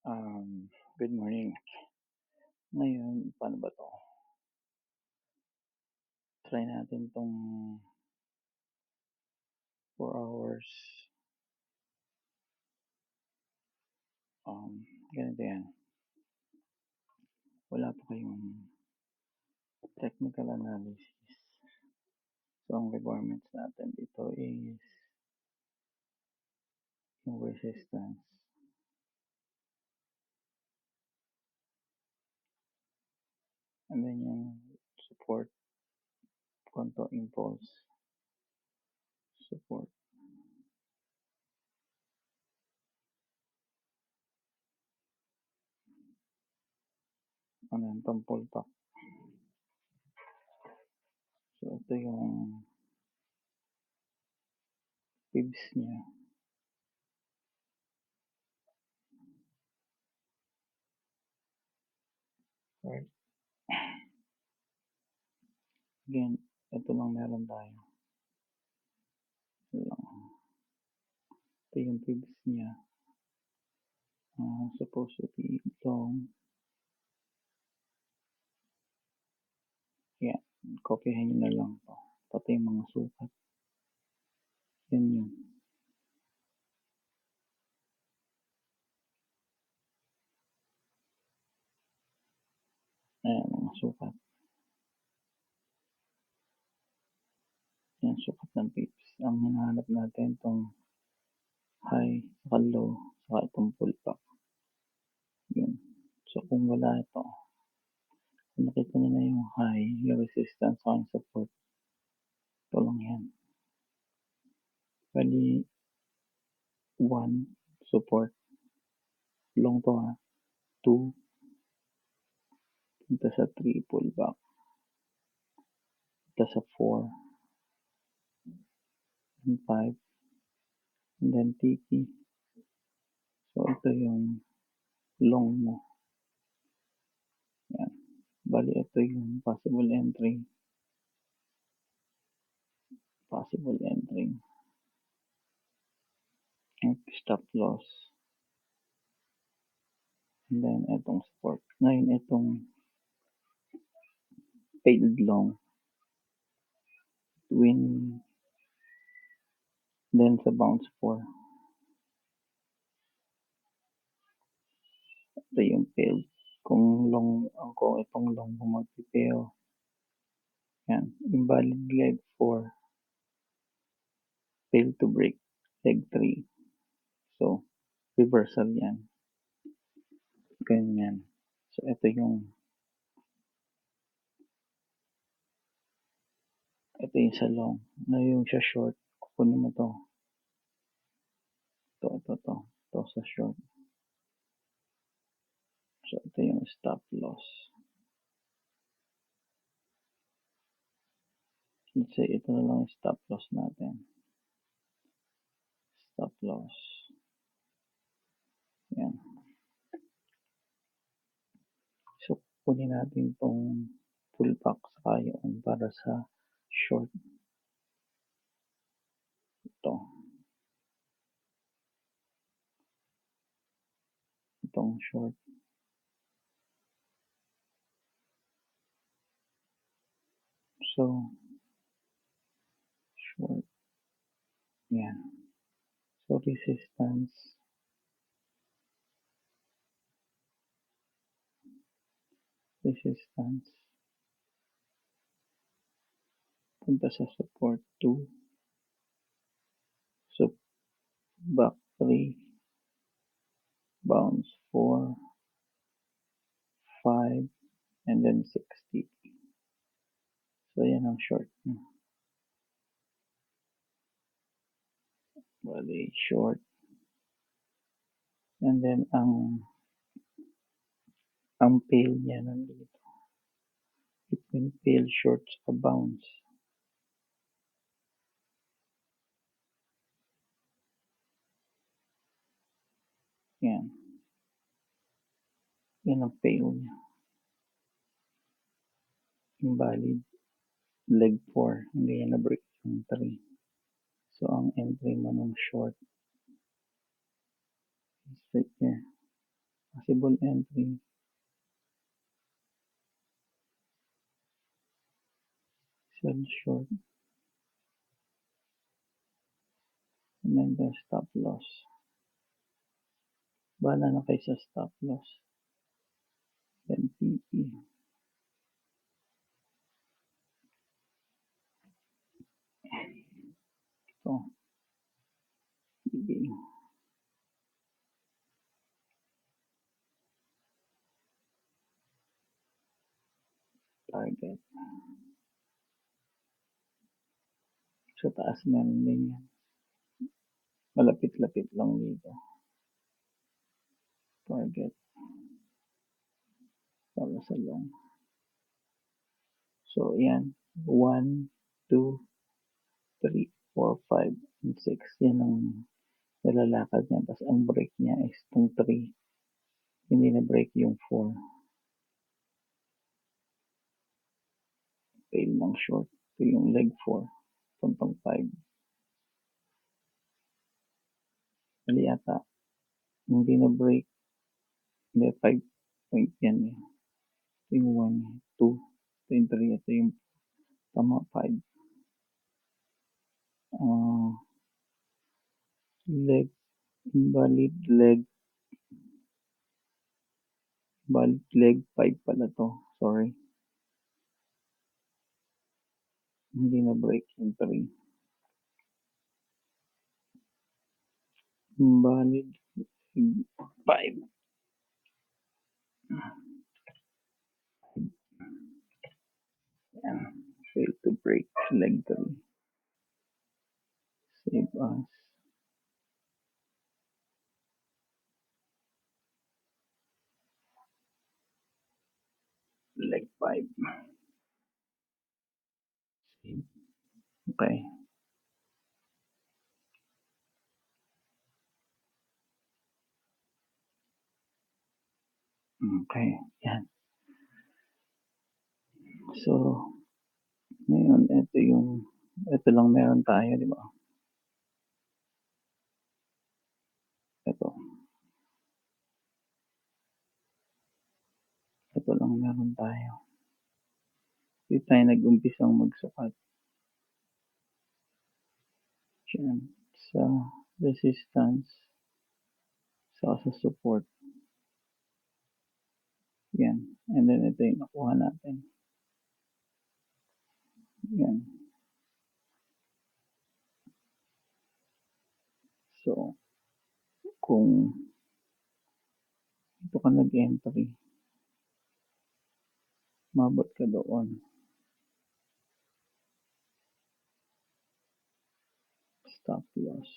Good morning. Ngayon, paano ba 'to? Try natin 'tong 4 hours. Um, Ganito 'yan, wala pa kayong technical analysis. So, ang requirements natin dito is yung resistance and then yung support, konto impulse, support. Ano yan, pullback. So, ito yung fibs niya. Right? Again, ito lang meron tayo. Ito lang. Ito yung fibs niya. Supposed to be long. Yan, kopyahin nyo na lang 'to, pati yung mga sukat. Yan yun. Ayan, mga sukat. Yan, sukat ng pips. Ang hinahanap natin itong high, saka low, saka itong pullback. Yun. So, kung wala ito, kung nakita nyo na yung high, yung resistance, saka yung support, ito lang yan. Bali, 1, support. Long to ha. 2, punta sa 3, pullback. Punta sa 4, and 5, and then TP. So, ito yung long mo. Yan. Bali, ito yung possible entry. Stop loss. And then, itong support. Ngayon, itong failed long. Win. Then, sa bounce 4. Ito yung failed. Kung itong long mo mag-fail. Yan. Invalid leg 4. Fail to break. Leg 3. So, reversal yan. Ganyan. So, ito yung sa long. Na yung sa short, kukunin mo to. Ito sa short. So, ito yung stop loss. Let's say, ito na lang yung stop loss natin. Stop loss. Yan. So, kunin natin itong pullback saka yun para sa short. Ito. Itong short. So, short. Yan. So, resistance. Punta sa support 2. So, back 3. Bounce 4. 5. And then 60. So, yan ang short. Bali, short. And then, ang fail niya nandito. Between fail, short, sa bounce. Yan. Yan ang fail niya. Invalid. Leg 4. Hindi yan na-break yung 3. So, ang entry mo ng short is right here. possible entry, sell short, and then the stop loss. Bahala na kayo sa stop loss. Then PP. Ito. PB. Target. Sa taas meron din yan. Malapit-lapit lang dito. Target. Para sa long. So, yan. 1, 2, 3, 4, 5, and 6. Yan ang nalalakad niya. Tapos ang break niya is itong 3. Hindi na break yung 4. Fail ng short. Ito yung leg 4. Puntong 5. Mali ata. Hindi na break. Hindi, 5 point yan eh. Ito yung 1, 2, ito yung 3, ito yung tama 5. Leg, valid leg 5 pala to. Sorry. Hindi na break yung 3. Valid leg 5. Yan. Fail to break leg 3. Save as. Leg 5. Save. Okay. Okay. Yan. So, ngayon, ito lang meron tayo, di ba? Ito lang meron tayo. Dito tayo nag-umpisang magsukat. Diyan. Sa resistance. Sa support. Yan. And then ito yung nakuha natin. Yan. So, kung ito ka nag-entry, mabot ka doon. Stop loss.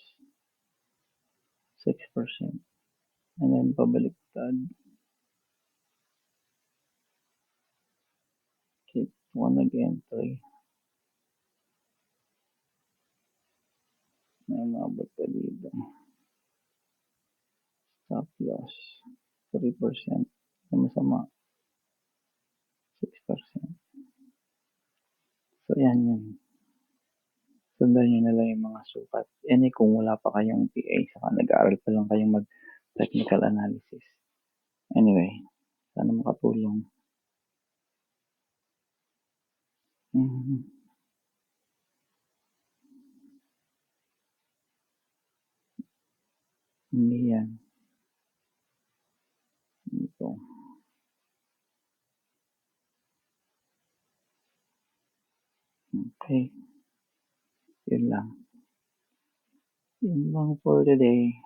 6%. And then pabaliktad. Okay. Kung nag-entry, may mabot ka dito. Stop loss. 3%. Ang masama. 6%. So, yan yun. Sundan nyo na lang yung mga sukat. Yan kung wala pa kayong PA, saka nag-aaral pa lang kayong mag-technical analysis. Anyway, sana makatulong. Hindi yan. Ito. Okay. Yun lang. Yun lang for today.